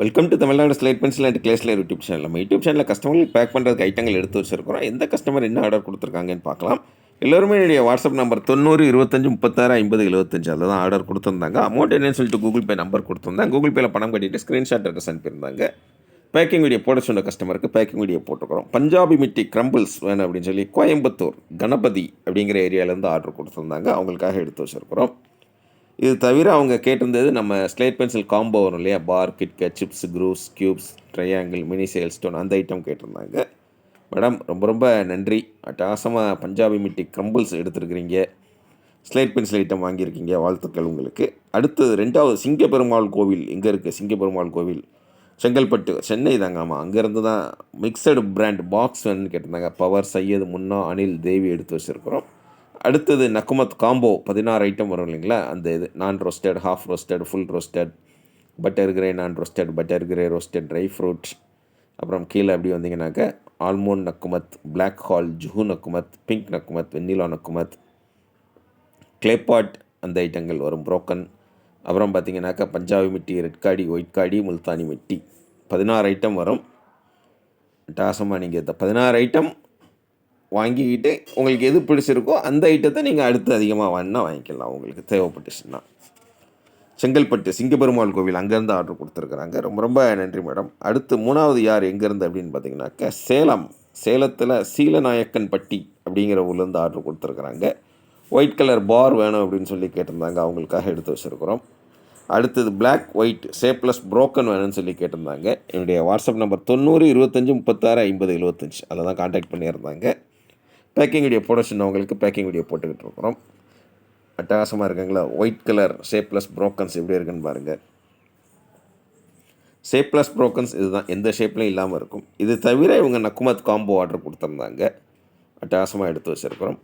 Welcome to Tamil Nadu slate pencil and கிளேஸ்ல YouTube channel. நம்ம YouTube சேனலில் கஸ்டமர்களுக்கு பேக் பண்ணுறதுக்கு ஐட்டங்கள் எடுத்து வச்சிருக்கிறோம். எந்த கஸ்டமர் என்ன ஆர்டர் கொடுத்துருக்காங்கன்னு பார்க்கலாம். எல்லோருமே என்னுடைய வாட்ஸ்அப் நம்பர் 90 25 36 50 75 அதில் தான் ஆர்டர் கொடுத்துருந்தாங்க. அமௌண்ட் என்னன்னு சொல்லிட்டு கூகுள் பே நம்பர் கொடுத்துருந்தாங்க. கூகுள் பேயில் பணம் கட்டிட்டு ஸ்க்ரீன்ஷாட் அட்ரஸ் அனுப்பியிருந்தாங்க. பேக்கிங் வீடியோ போட சொன்ன கஸ்டமருக்கு பேக்கிங் வீடியோ போட்டுக்கிறோம். பஞ்சாபி மிட்டி கிரம்பிள்ஸ் வேணும் அப்படின்னு சொல்லி கோயம்புத்தூர் கணபதி அப்படிங்கிற ஏரியாவிலேருந்து ஆர்டர் கொடுத்துருந்தாங்க. அவங்களுக்காக எடுத்து வச்சுருக்கிறோம். இது தவிர அவங்க கேட்டிருந்தது நம்ம ஸ்லேட் பென்சில் காம்போ வரும் இல்லையா, பார், கிட்கேட், சிப்ஸ், க்ரூஸ், க்யூப்ஸ், ட்ரையாங்கிள், மினி சேல் ஸ்டோன், அந்த ஐட்டம் கேட்டிருந்தாங்க. மேடம் ரொம்ப ரொம்ப நன்றி. அட்டகாசமாக பஞ்சாபி மிட்டி கிரம்பிள்ஸ் எடுத்துருக்கிறீங்க, ஸ்லேட் பென்சில் ஐட்டம் வாங்கியிருக்கீங்க, வாழ்த்துக்கள் உங்களுக்கு. அடுத்தது 2வது சிங்கப்பெருமாள் கோவில் எங்கே இருக்குது? சிங்கப்பெருமாள் கோவில் செங்கல்பட்டு, சென்னை தாங்க. ஆமாம், அங்கேருந்து தான் மிக்சடு பிராண்ட் பாக்ஸ் வேணுன்னு கேட்டிருந்தாங்க. பவர், சையது, முன்னா, அனில், தேவி எடுத்து வச்சுருக்கிறோம். அடுத்தது நக்குமத் காம்போ 16 ஐட்டம் வரும் இல்லைங்களா, அந்த இது non roasted, half roasted, full roasted, butter grey non roasted, butter grey roasted, dry fruit, அப்புறம் கீழே அப்படி வந்தீங்கன்னாக்க ஆல்மோண்ட் நக்குமத், பிளாக் ஹால், ஜுஹு நக்குமத், பிங்க் நக்குமத், வெண்ணிலா நக்குமத், கிளேபாட் அந்த ஐட்டங்கள் வரும், புரோக்கன். அப்புறம் பார்த்தீங்கன்னாக்கா பஞ்சாபி மிட்டி, ரெட் காடி, ஒயிட் காடி, முல்தானி மிட்டி 16 ஐட்டம் வரும். டாசமாக நீங்கள் இந்த 16 ஐட்டம் வாங்கிக்கிட்டு உங்களுக்கு எது பிடிச்சிருக்கோ அந்த ஐட்டத்தை நீங்கள் அடுத்து அதிகமாக வேணால் வாங்கிக்கலாம், உங்களுக்கு தேவைப்பட்டுச்சுன்னா. செங்கல்பட்டு சிங்கப்பெருமாள் கோவில் அங்கேருந்து ஆர்டர் கொடுத்துருக்குறாங்க. ரொம்ப ரொம்ப நன்றி மேடம். அடுத்து 3வது யார் எங்கேருந்து அப்படின்னு பார்த்தீங்கன்னாக்கா சேலத்தில் சீலநாயக்கன்பட்டி அப்படிங்கிற ஊர்லேருந்து ஆர்டர் கொடுத்துருக்குறாங்க. ஒயிட் கலர் பார் வேணும் அப்படின்னு சொல்லி கேட்டிருந்தாங்க, அவங்களுக்காக எடுத்து வச்சுருக்குறோம். அடுத்தது பிளாக் ஒயிட் ஷேப்லெஸ் புரோக்கன் வேணும்னு சொல்லி கேட்டிருந்தாங்க. என்னுடைய வாட்ஸ்அப் நம்பர் 90 25 36 50 75 அதில் தான் கான்டாக்ட் பண்ணியிருந்தாங்க. பேக்கிங் வீடியோ போட சொன்னவங்களுக்கு பேக்கிங் வீடியோ போட்டுக்கிட்டு இருக்கிறோம். அட்டகாசமாக இருக்குங்களா? ஒயிட் கலர் ஷேப்லெஸ் புரோக்கன்ஸ் எப்படி இருக்குன்னு பாருங்கள். ஷேப்லெஸ் புரோக்கன்ஸ் இதுதான், எந்த ஷேப்லையும் இல்லாமல் இருக்கும். இது தவிர இவங்க நக்குமத் காம்போ ஆர்டர் கொடுத்துருந்தாங்க. அட்டகாசமாக எடுத்து வச்சுருக்கிறோம்.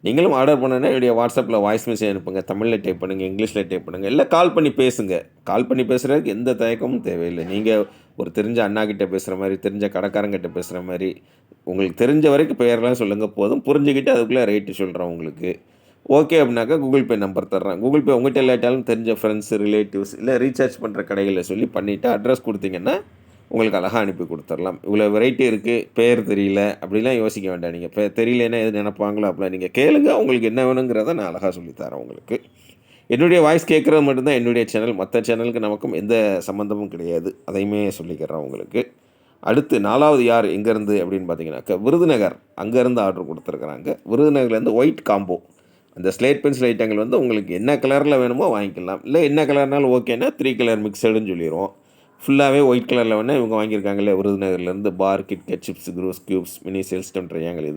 நீங்களும் ஆர்டர் பண்ணனா என்னுடைய வாட்ஸ்அப்பில் வாய்ஸ் மெசேஜ் அனுப்புங்க. தமிழில் டைப் பண்ணுங்கள், இங்கிலீஷில் டைப் பண்ணுங்கள், இல்லை கால் பண்ணி பேசுங்க. கால் பண்ணி பேசுகிறதுக்கு எந்த தயக்கமும் தேவையில்லை. நீங்கள் ஒரு தெரிஞ்ச அண்ணாக்கிட்ட பேசுகிற மாதிரி, தெரிஞ்ச கடைக்காரங்கிட்ட பேசுகிற மாதிரி, உங்களுக்கு தெரிஞ்ச வரைக்கும் பெயர்லாம் சொல்லுங்கள் போதும். புரிஞ்சுக்கிட்டு அதுக்குள்ளே ரேட்டு சொல்கிறேன் உங்களுக்கு. ஓகே அப்படின்னாக்கா கூகுள் பே நம்பர் தர்றேன். கூகுள் பே உங்கள்கிட்ட இல்லாட்டாலும் தெரிஞ்ச ஃப்ரெண்ட்ஸு, ரிலேட்டிவ்ஸ், இல்லை ரீசார்ஜ் பண்ணுற கடைகளில் சொல்லி பண்ணிவிட்டு அட்ரஸ் கொடுத்தீங்கன்னா உங்களுக்கு அழகாக அனுப்பி கொடுத்துடலாம். இவ்வளோ வெரைட்டி இருக்குது, பேர் தெரியல அப்படிலாம் யோசிக்க வேண்டாம். நீங்கள் தெரியலன்னா எது நினைப்பாங்களோ அப்படிலாம் நீங்கள் கேளுங்க. உங்களுக்கு என்ன வேணுங்கிறத நான் அழகாக சொல்லித்தரேன் உங்களுக்கு. என்னுடைய வாய்ஸ் கேட்குறது மட்டும்தான் என்னுடைய சேனல். மற்ற சேனலுக்கு நமக்கும் எந்த சம்மந்தமும் கிடையாது, அதையுமே சொல்லிக்கிறேன் உங்களுக்கு. அடுத்து 4வது யார் எங்கேருந்து அப்படின்னு பார்த்தீங்கன்னாக்கா விருதுநகர் அங்கேருந்து ஆர்டர் கொடுத்துருக்குறாங்க. விருதுநகர்லேருந்து ஒயிட் காம்போ அந்த ஸ்லேட் பென்சில் ஐட்டங்கள் வந்து உங்களுக்கு என்ன கலரில் வேணுமோ வாங்கிக்கலாம். இல்லை என்ன கலர்னாலும் ஓகேன்னா 3 கலர் மிக்சடுன்னு சொல்லிடுவோம். ஃபுல்லாகவே ஒயிட் கலரில் வேணால் இவங்க வாங்கியிருக்காங்களே விருதுநகர்லேருந்து பார், கிட்கேட், சிப்ஸ், க்ரூஸ், க்யூப்ஸ், மினி சேல் ஸ்டோன், ட்ரையாங்கிள்.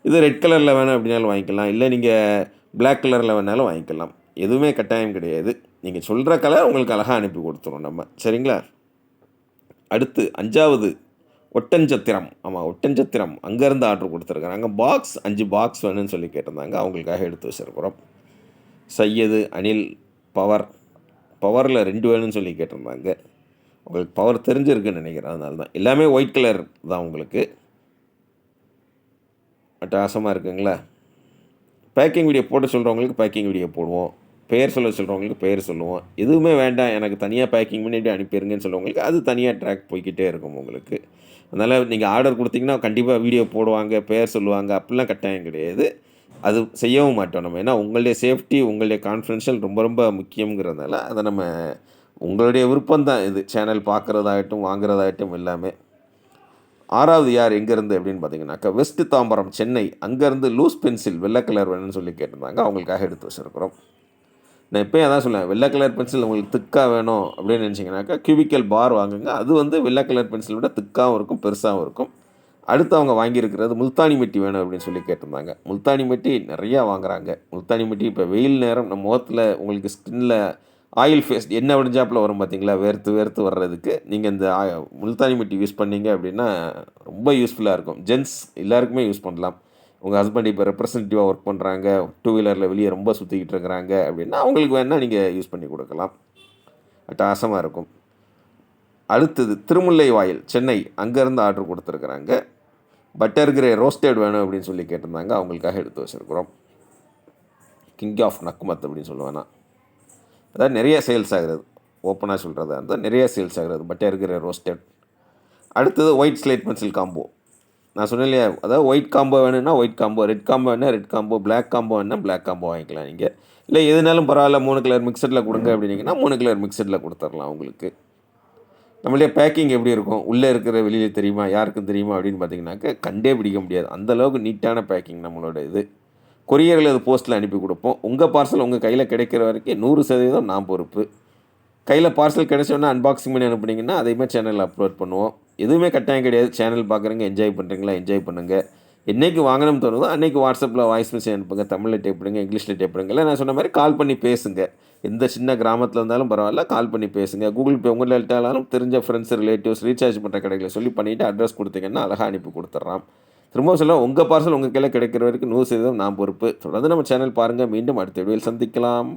இது ரெட் கலரில் வேணும் அப்படின்னாலும் வாங்கிக்கலாம். இல்லை நீங்கள் பிளாக் கலரில் வேணாலும் வாங்கிக்கலாம். எதுவுமே கட்டாயம் கிடையாது. நீங்கள் சொல்கிற கலர் உங்களுக்கு அழகாக அனுப்பி கொடுத்துருவோம் நம்ம, சரிங்களா? அடுத்து 5வது ஒட்டஞ்சத்திரம். ஆமாம், ஒட்டஞ்சத்திரம் அங்கேருந்து ஆர்டர் கொடுத்துருக்குறாங்க. பாக்ஸ் 5 பாக்ஸ் வேணும்னு சொல்லி கேட்டிருந்தாங்க, அவங்களுக்காக எடுத்து வச்சுருக்குறோம். சையது, அனில், பவரில் 2 வேணும்னு சொல்லி கேட்டிருந்தாங்க. உங்களுக்கு பவர் தெரிஞ்சிருக்குன்னு நினைக்கிறேன், அதனால தான். எல்லாமே ஒயிட் கலர் தான் உங்களுக்கு. அட்டகாசமாக இருக்குங்களா? பேக்கிங் வீடியோ போட்டு சொல்கிறவங்களுக்கு பேக்கிங் வீடியோ போடுவோம், பெயர் சொல்ல சொல்கிறவங்களுக்கு பெயர் சொல்லுவோம். எதுவுமே வேண்டாம் எனக்கு தனியாக பேக்கிங் பண்ணிவிட்டு அனுப்பிடுங்கன்னு சொல்கிறவங்களுக்கு அது தனியாக ட்ராக் போய்கிட்டே இருக்கும் உங்களுக்கு. அதனால் நீங்கள் ஆர்டர் கொடுத்தீங்கன்னா கண்டிப்பாக வீடியோ போடுவாங்க, பெயர் சொல்லுவாங்க, அப்படிலாம் கட்டாயம் கிடையாது. அது செய்யவும் மாட்டோம் நம்ம. ஏன்னா உங்களுடைய சேஃப்டி, உங்களுடைய கான்ஃபிடென்ஷியல் ரொம்ப ரொம்ப முக்கியங்கிறதுனால அதை நம்ம உங்களுடைய விருப்பம்தான். இது சேனல் பார்க்குறதாகட்டும் வாங்குறதாகட்டும் எல்லாமே. 6வது யார் எங்கேருந்து அப்படின்னு பார்த்தீங்கன்னாக்கா வெஸ்ட் தாம்பரம், சென்னை அங்கேருந்து லூஸ் பென்சில் வெள்ளை கலர் வேணும்னு சொல்லி கேட்டிருந்தாங்க, அவங்களுக்காக எடுத்து வச்சுருக்கிறோம். நான் இப்போயே அதான் சொல்லுவேன், வெள்ளை கலர் பென்சில் உங்களுக்கு திக்காக வேணும் அப்படின்னு நினச்சிங்கனாக்கா கியூபிக்கல் பார் வாங்குங்க. அது வந்து வெள்ளை கலர் பென்சில் விட திக்காகவும் இருக்கும், பெருசாகவும் இருக்கும். அடுத்து அவங்க வாங்கியிருக்கிறது முல்தானி மிட்டி வேணும் அப்படின்னு சொல்லி கேட்டிருந்தாங்க. முல்தானி மிட்டி நிறையா வாங்குறாங்க. முல்தானி மிட்டி இப்போ வெயில் நேரம் நம்ம முகத்தில் உங்களுக்கு ஸ்கின்னில் ஆயில் ஃபேஸ் எண்ணெய் வடிஞ்சாப்பில் வரும் பார்த்தீங்களா, வேர்த்து வர்றதுக்கு நீங்கள் இந்த முல்தானி மிட்டி யூஸ் பண்ணிங்க அப்படின்னா ரொம்ப யூஸ்ஃபுல்லாக இருக்கும். ஜென்ஸ் எல்லாருக்குமே யூஸ் பண்ணலாம். உங்கள் ஹஸ்பண்ட் இப்போ ரெப்ரசன்டேட்டிவாக ஒர்க் பண்ணுறாங்க, 2 வீலரில் வெளியே ரொம்ப சுற்றிக்கிட்டு இருக்கிறாங்க அப்படின்னா அவங்களுக்கு வேணால் நீங்கள் யூஸ் பண்ணி கொடுக்கலாம். அட்டகாசமாக இருக்கும். அடுத்தது திருமுல்லை வாயில், சென்னை அங்கேருந்து ஆர்டர் கொடுத்துருக்குறாங்க. பட்டர் கிரே ரோஸ்டட் வேணும் அப்படின்னு சொல்லி கேட்டிருந்தாங்க, அவங்களுக்காக எடுத்து வச்சுருக்குறோம். கிங் ஆஃப் நக்குமத் அப்படின்னு சொல்லுவேன்னா, அதாவது நிறைய சேல்ஸ் ஆகிறது. ஓப்பனாக சொல்கிறதா இருந்தால் நிறைய சேல்ஸ் ஆகிறது பட்டையாக இருக்கிற ரோஸ்டட். அடுத்தது ஒயிட் ஸ்லேட் பென்சில் காம்போ. நான் சொன்னேன் இல்லையா, அதாவது ஒயிட் காம்போ வேணும்னா ஒயிட் காம்போ, ரெட் காம்போ வேணால் ரெட் காம்போ, பிளாக் காம்போ வேணுன்னா பிளாக் காம்போ வாங்கிக்கலாம் நீங்கள். இல்லை எதுனாலும் பரவாயில்ல 3 கலர் மிக்சடில் கொடுங்க அப்படின்னீங்கன்னா 3 கலர் மிக்சடில் கொடுத்துடலாம் உங்களுக்கு. நம்மளுடைய பேக்கிங் எப்படி இருக்கும், உள்ளே இருக்கிற வெளியில் தெரியுமா, யாருக்கும் தெரியுமா அப்படின்னு பார்த்தீங்கன்னாக்க கண்டே பிடிக்க முடியாது. அந்தளவுக்கு நீட்டான பேக்கிங் நம்மளோட இது. கொரியரில் அது போஸ்ட்டில் அனுப்பி கொடுப்போம். உங்கள் பார்சல் உங்கள் கையில் கிடைக்கிற வரைக்கும் 100% நான் பொறுப்பு. கையில் பார்சல் கிடைச்சோன்னா அன்பாக்சிங் பண்ணி அனுப்புனீங்கன்னா அதையுமே சேனலில் அப்லோட் பண்ணுவோம். எதுவுமே கட்டாயம் கிடையாது. சேனல் பார்க்குறீங்க, என்ஜாய் பண்ணுறீங்களா என்ஜாய் பண்ணுங்கள். என்றைக்கு வாங்கணும்னு தோணுதோ அன்றைக்கி வாட்ஸ்அப்பில் வாய்ஸ் மெசேஜ் அனுப்புங்க. தமிழில் டைப் பண்ணுங்க, இங்கிலீஷில் டைப் பண்ணுங்க. இல்லை நான் சொன்ன மாதிரி கால் பண்ணி பேசுங்க. எந்த சின்ன கிராமத்தில் இருந்தாலும் பரவாயில்ல, கால் பண்ணி பேசுங்க. கூகுள் பே உங்கள்கிட்டாலும் தெரிஞ்ச ஃப்ரெண்ட்ஸ், ரிலேட்டிவ்ஸ் ரீசார்ஜ் பண்ணுற கடைகளை சொல்லி பண்ணிவிட்டு அட்ரஸ் கொடுத்தீங்கன்னா அழகாக அனுப்பி கொடுத்துட்றான். திரும்பவும் சொல்ல, உங்கள் பார்சல் உங்கள் கையில் கிடைக்கிற வரைக்கும் 100% நான் பொறுப்பு. தொடர்ந்து நம்ம சேனல் பாருங்கள். மீண்டும் அடுத்த வீடியோவில் சந்திக்கலாம்.